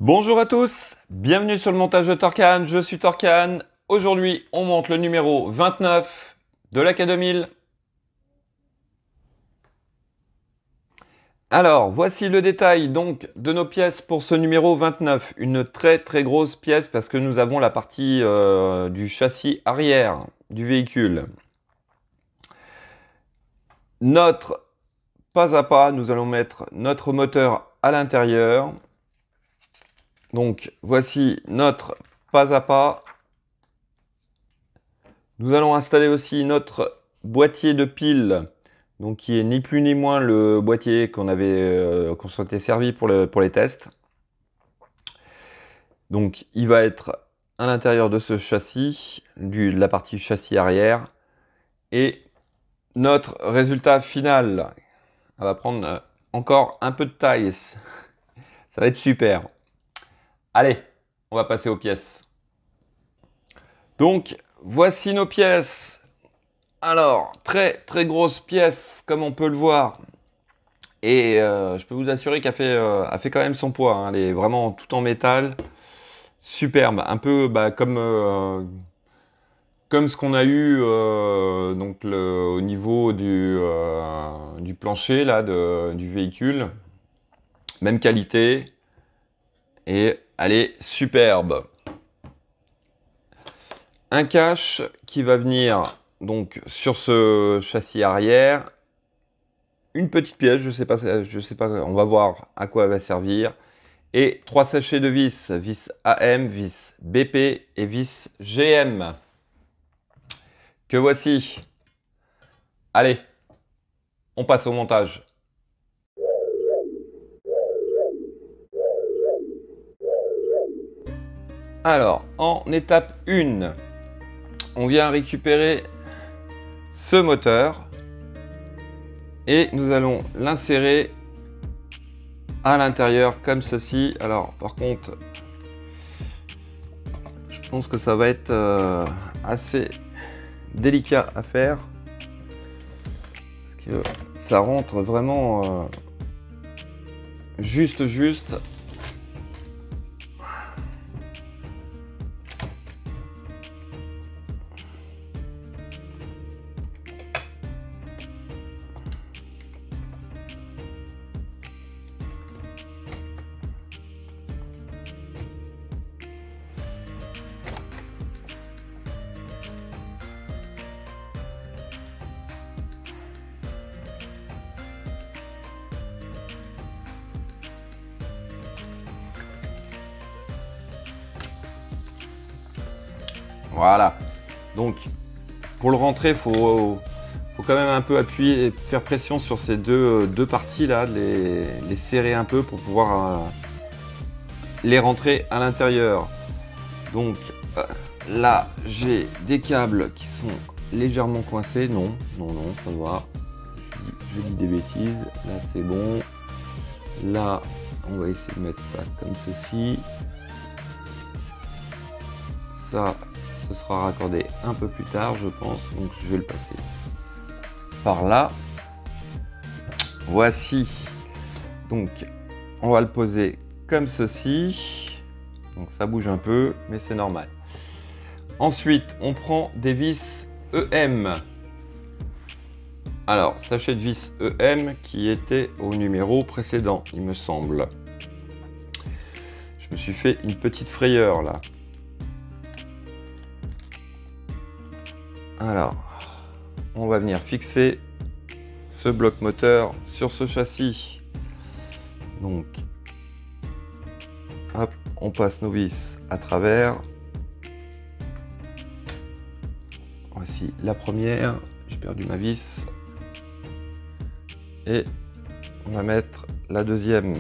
Bonjour à tous, bienvenue sur le montage de Torcan, je suis Torcan. Aujourd'hui, on monte le numéro 29 de la K2000. Alors, voici le détail donc de nos pièces pour ce numéro 29. Une très grosse pièce parce que nous avons la partie du châssis arrière du véhicule. Pas à pas, nous allons mettre notre moteur à l'intérieur. Donc, voici notre pas à pas. Nous allons installer aussi notre boîtier de piles, donc qui est ni plus ni moins le boîtier qu'on s'était servi pour les tests. Donc, il va être à l'intérieur de ce châssis, de la partie châssis arrière, et notre résultat final. On va prendre encore un peu de taille. Ça va être super. Allez, on va passer aux pièces. Donc, voici nos pièces. Alors, très grosse pièce, comme on peut le voir. Et je peux vous assurer qu'elle fait quand même son poids. Hein. Elle est vraiment tout en métal. Superbe. Un peu comme ce qu'on a eu donc au niveau du plancher là, du véhicule. Même qualité. Et elle est superbe. Un cache qui va venir donc sur ce châssis arrière. Une petite pièce, je sais pas, on va voir à quoi elle va servir. Et 3 sachets de vis, vis AM, vis BP et vis GM. Que voici. Allez, on passe au montage. Alors, en étape 1, on vient récupérer ce moteur et nous allons l'insérer à l'intérieur comme ceci. Alors, par contre, je pense que ça va être assez délicat à faire parce que ça rentre vraiment juste. Voilà. Donc, pour le rentrer, faut quand même un peu appuyer et faire pression sur ces deux parties là, les serrer un peu pour pouvoir les rentrer à l'intérieur. Donc là, j'ai des câbles qui sont légèrement coincés. Non, ça va. Je dis des bêtises. Là, c'est bon. Là, on va essayer de mettre ça comme ceci. Ça, ce sera raccordé un peu plus tard, je pense. Donc, je vais le passer par là. Voici. Donc, on va le poser comme ceci. Donc, ça bouge un peu, mais c'est normal. Ensuite, on prend des vis EM. Alors, sachet de vis EM qui était au numéro précédent, il me semble. Je me suis fait une petite frayeur là. Alors, on va venir fixer ce bloc moteur sur ce châssis. Donc, hop, on passe nos vis à travers. Voici la première. J'ai perdu ma vis. Et on va mettre la deuxième.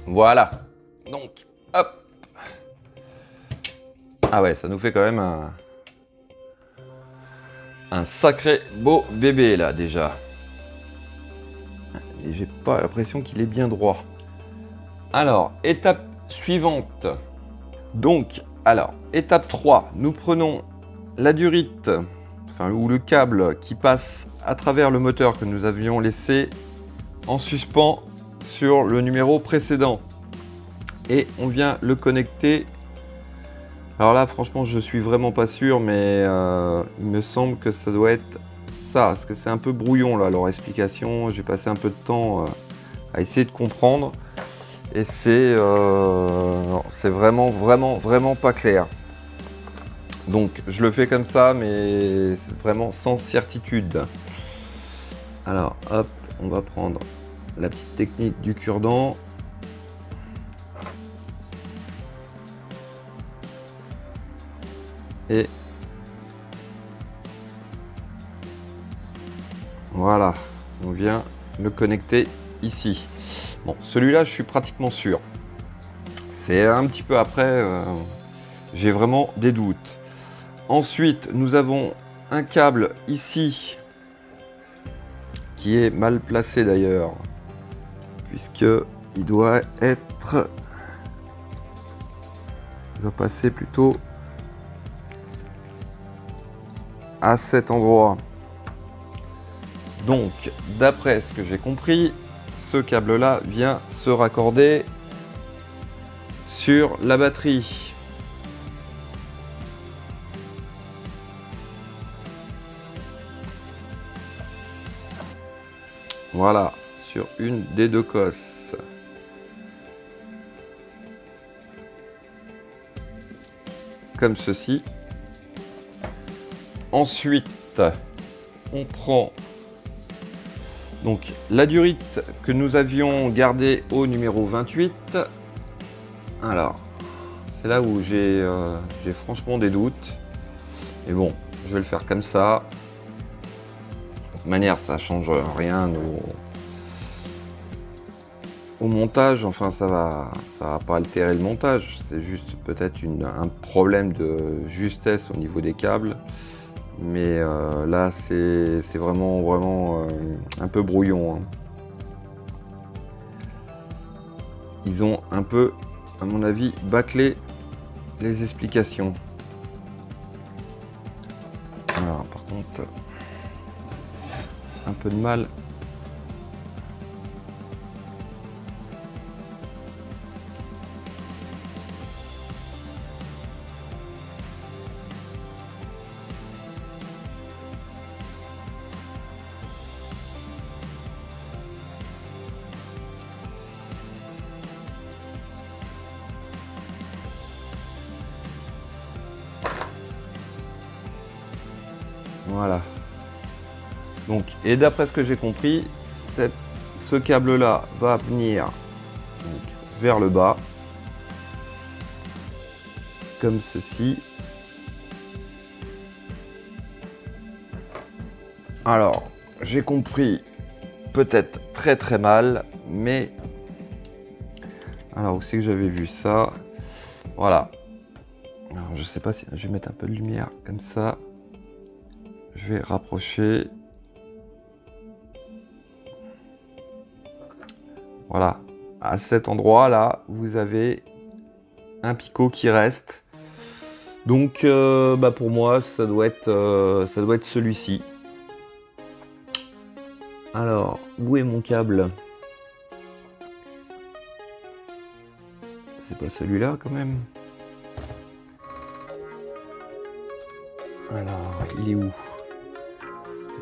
Voilà. Donc, hop. Ah ouais, ça nous fait quand même un sacré beau bébé là déjà. Et j'ai pas l'impression qu'il est bien droit. Alors, étape suivante. Donc, alors, étape 3, nous prenons la durite, ou le câble qui passe à travers le moteur que nous avions laissé en suspens sur le numéro précédent. Et on vient le connecter. Alors là, franchement, je suis vraiment pas sûr, mais il me semble que ça doit être ça, parce que c'est un peu brouillon là, leur explication. J'ai passé un peu de temps à essayer de comprendre. Et c'est vraiment pas clair. Donc je le fais comme ça, mais vraiment sans certitude. Alors hop, on va prendre la petite technique du cure-dent. Et voilà, on vient le connecter ici. Bon, celui-là, je suis pratiquement sûr. C'est un petit peu après, j'ai vraiment des doutes. Ensuite, nous avons un câble ici, qui est mal placé d'ailleurs, puisqu'il doit être... Il doit passer plutôt à cet endroit. Donc, d'après ce que j'ai compris, ce câble-là vient se raccorder sur la batterie. Voilà, sur une des deux cosses. Comme ceci. Ensuite, on prend donc la durite que nous avions gardée au numéro 28. Alors, c'est là où j'ai franchement des doutes. Mais bon, je vais le faire comme ça. De toute manière, ça change rien au montage. Enfin, ça va pas altérer le montage. C'est juste peut-être un problème de justesse au niveau des câbles. Mais là, c'est vraiment un peu brouillon. Hein. Ils ont un peu, à mon avis, bâclé les explications. Alors, par contre, un peu de mal. Voilà. Donc, et d'après ce que j'ai compris, ce câble-là va venir donc, vers le bas, comme ceci. Alors, j'ai compris peut-être très mal, mais... Alors, où c'est que j'avais vu ça? Voilà. Alors, je sais pas si... Je vais mettre un peu de lumière, comme ça. Je vais rapprocher. Voilà. À cet endroit-là, vous avez un picot qui reste. Donc, pour moi, ça doit être celui-ci. Alors, où est mon câble? C'est pas celui-là quand même. Alors, il est où?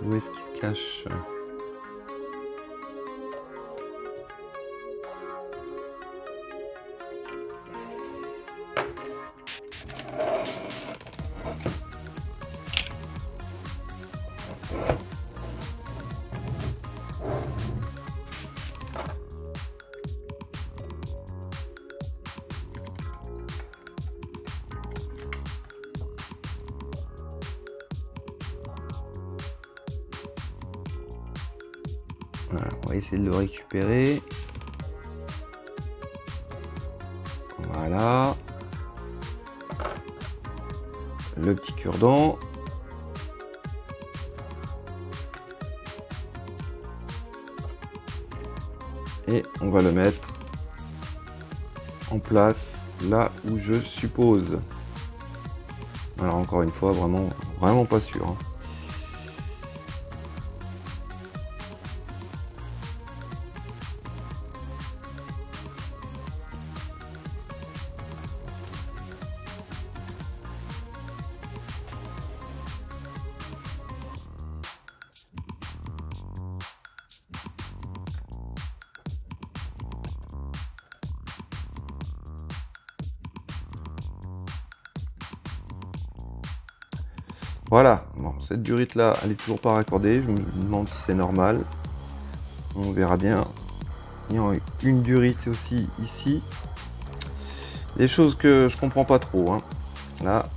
Où est-ce qu'il se cache? Voilà, on va essayer de le récupérer. Voilà. Le petit cure-dent. Et on va le mettre en place là où je suppose. Alors encore une fois, vraiment pas sûr. Hein. Voilà, bon, cette durite là, elle est toujours pas raccordée, je me demande si c'est normal. On verra bien. Il y a une durite aussi ici. Des choses que je comprends pas trop, hein. Là.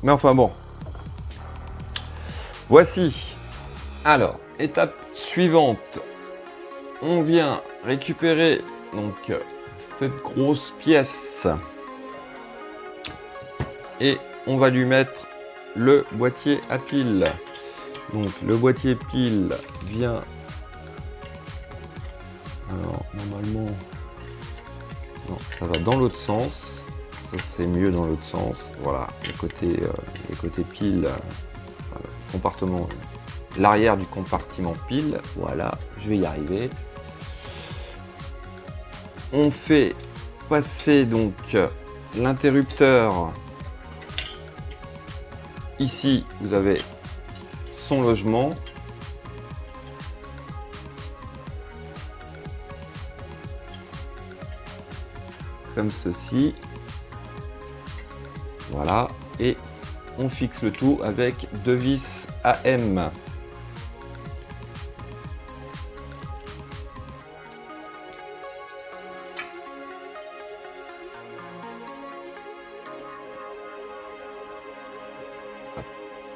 Mais enfin bon. Voici. Alors, étape suivante. On vient récupérer donc cette grosse pièce. Et on va lui mettre le boîtier à pile. Donc le boîtier pile vient. Alors normalement, non, ça va dans l'autre sens. Ça c'est mieux dans l'autre sens. Voilà, les côtés pile, compartiment, l'arrière du compartiment pile. Voilà, je vais y arriver. On fait passer donc l'interrupteur. Ici, vous avez son logement. Comme ceci. Voilà. Et on fixe le tout avec deux vis AM.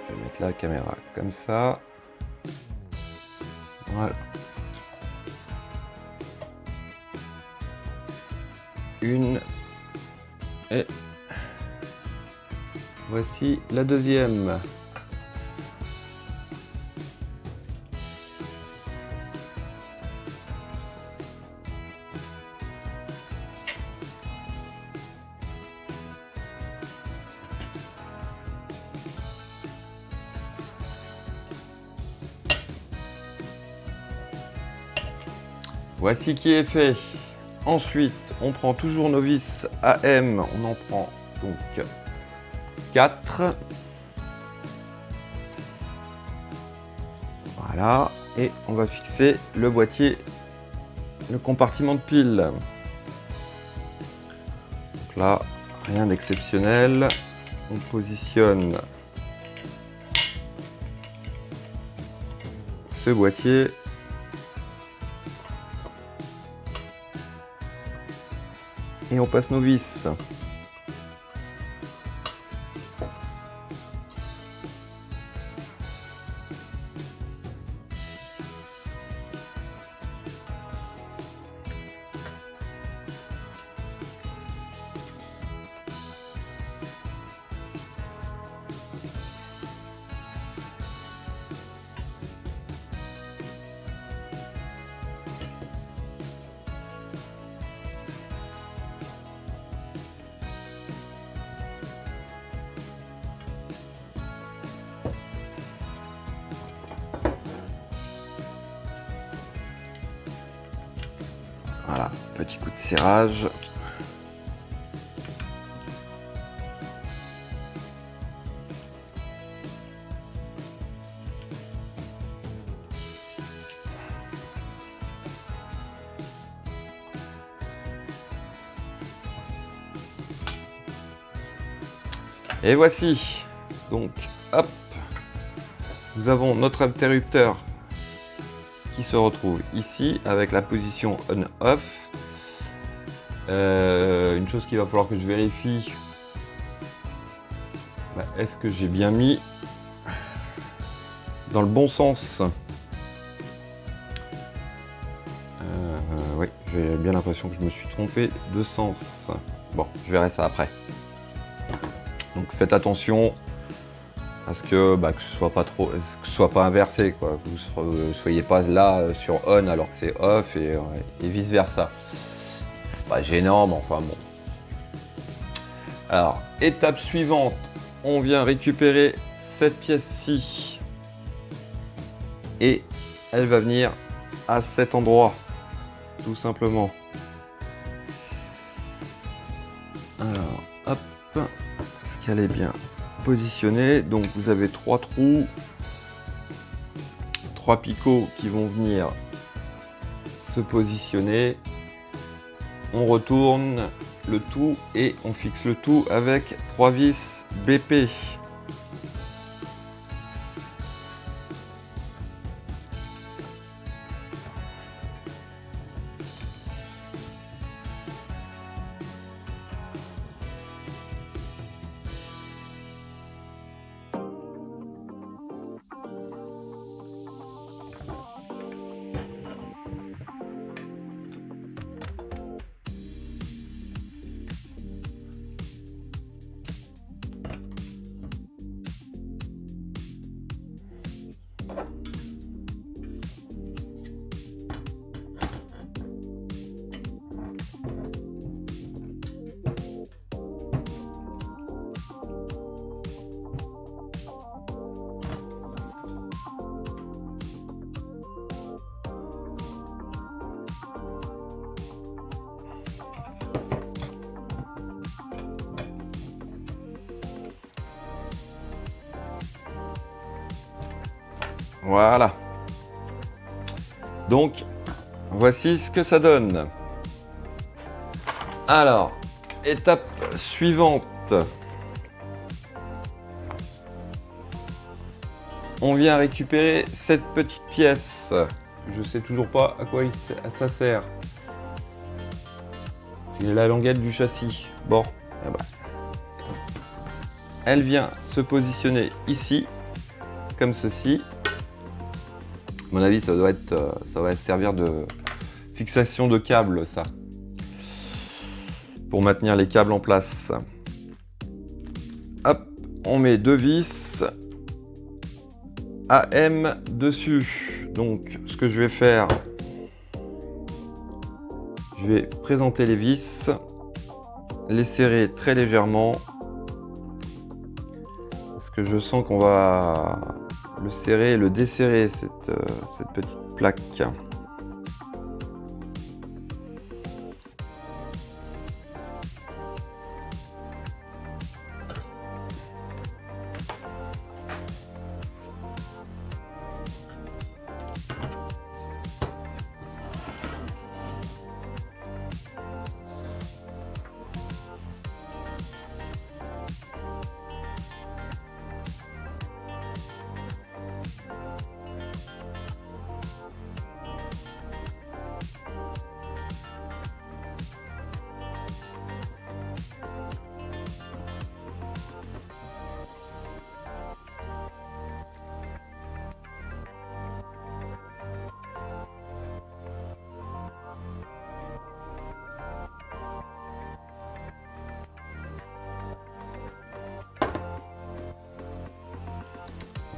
Je vais mettre la caméra comme ça. Voilà. Une. Et voici la deuxième. Voici qui est fait. Ensuite, on prend toujours nos vis AM. On en prend donc 4. Voilà. Et on va fixer le boîtier, le compartiment de pile. Donc là, rien d'exceptionnel. On positionne ce boîtier. Et on passe nos vis. Voilà, petit coup de serrage. Et voici, donc, hop, nous avons notre interrupteur qui se retrouve ici avec la position on-off. Une chose qu'il va falloir que je vérifie, est-ce que j'ai bien mis dans le bon sens? Oui, j'ai bien l'impression que je me suis trompé de sens. Bon, je verrai ça après. Donc faites attention à ce que, ce soit pas trop, que ce soit pas inversé, quoi. Que vous ne soyez pas là sur on alors que c'est off et vice versa. C'est pas gênant, mais enfin bon. Alors, étape suivante, on vient récupérer cette pièce-ci et elle va venir à cet endroit, tout simplement. Alors, hop, est-ce qu'elle est bien positionnée? Donc vous avez 3 trous, 3 picots qui vont venir se positionner. On retourne le tout et on fixe le tout avec 3 vis BP. Voilà. Donc, voici ce que ça donne. Alors, étape suivante. On vient récupérer cette petite pièce. Je sais toujours pas à quoi ça sert. C'est la languette du châssis. Bon, eh ben. Elle vient se positionner ici, comme ceci. À mon avis, ça va servir de fixation de câble, ça. Pour maintenir les câbles en place. Hop, on met 2 vis AM dessus. Donc, ce que je vais faire, je vais présenter les vis, les serrer très légèrement. Parce que je sens qu'on va le serrer et le desserrer, cette petite plaque.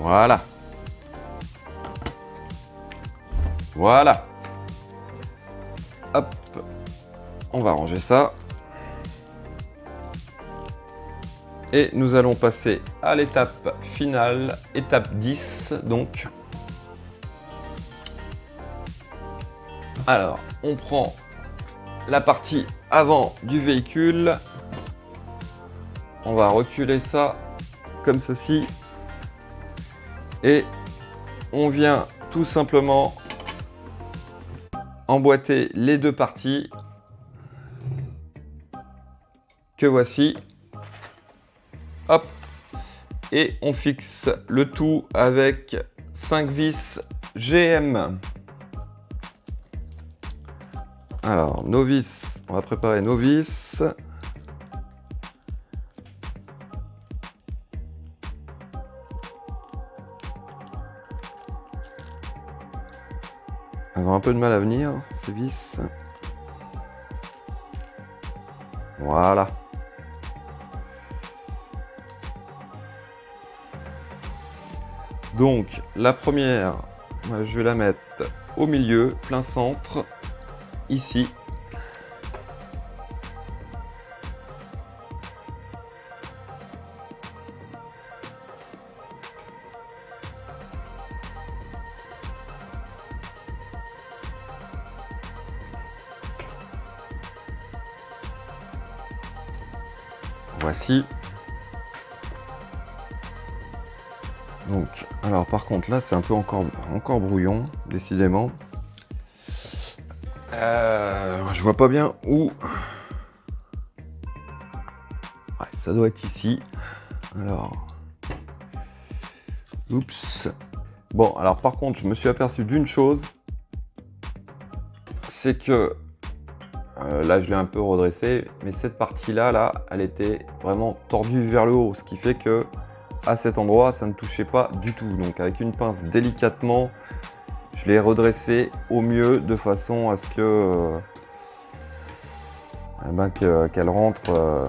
Voilà. Voilà. Hop. On va ranger ça. Et nous allons passer à l'étape finale, étape 10 donc. Alors, on prend la partie avant du véhicule. On va reculer ça comme ceci. Et on vient tout simplement emboîter les deux parties que voici. Hop. Et on fixe le tout avec 5 vis GM. Alors, nos vis, on va préparer nos vis. Avoir un peu de mal à venir, ces vis. Voilà. Donc la première, je vais la mettre au milieu, plein centre, ici. Voici. Donc, alors par contre là c'est un peu encore brouillon, décidément. Je vois pas bien où. Ouais, ça doit être ici. Alors. Oups. Bon, alors par contre, je me suis aperçu d'une chose. C'est que là je l'ai un peu redressé, mais cette partie-là, là, elle était vraiment tordue vers le haut, ce qui fait que à cet endroit, ça ne touchait pas du tout. Donc avec une pince délicatement, je l'ai redressé au mieux de façon à ce que qu'elle rentre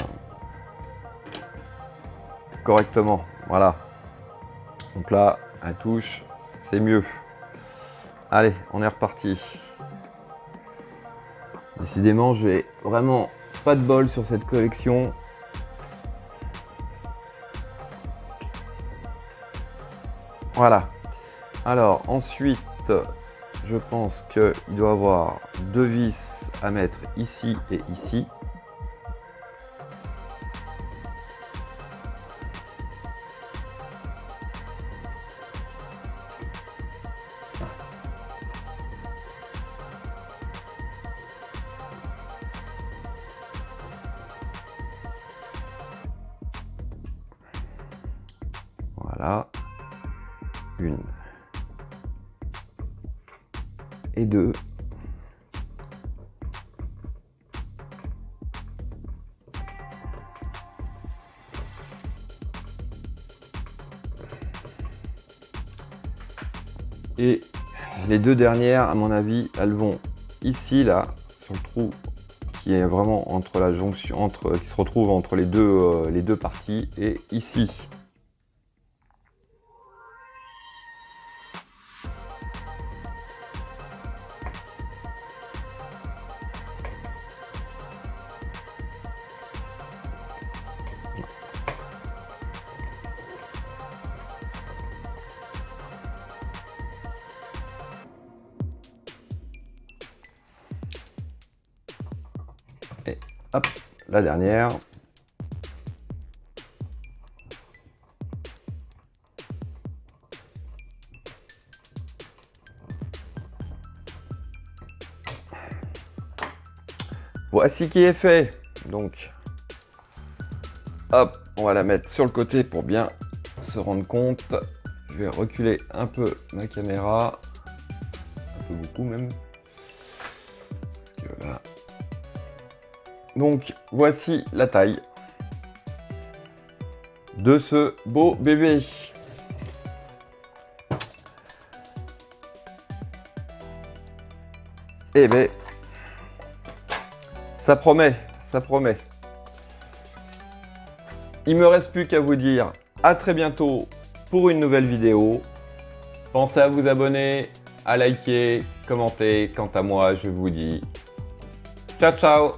correctement. Voilà. Donc là, elle touche, c'est mieux. Allez, on est reparti. Décidément, j'ai vraiment pas de bol sur cette collection. Voilà. Alors ensuite, je pense qu'il doit avoir deux vis à mettre ici et ici. Voilà. Une. Et deux. Et les deux dernières, à mon avis, elles vont ici, là, sur le trou qui est vraiment entre la jonction, qui se retrouve entre les deux parties, et ici. Et hop, la dernière. Voici qui est fait. Donc, hop, on va la mettre sur le côté pour bien se rendre compte. Je vais reculer un peu ma caméra, un peu beaucoup même. Voilà. Donc, voici la taille de ce beau bébé. Eh bien, ça promet, ça promet. Il me reste plus qu'à vous dire à très bientôt pour une nouvelle vidéo. Pensez à vous abonner, à liker, commenter. Quant à moi, je vous dis ciao ciao.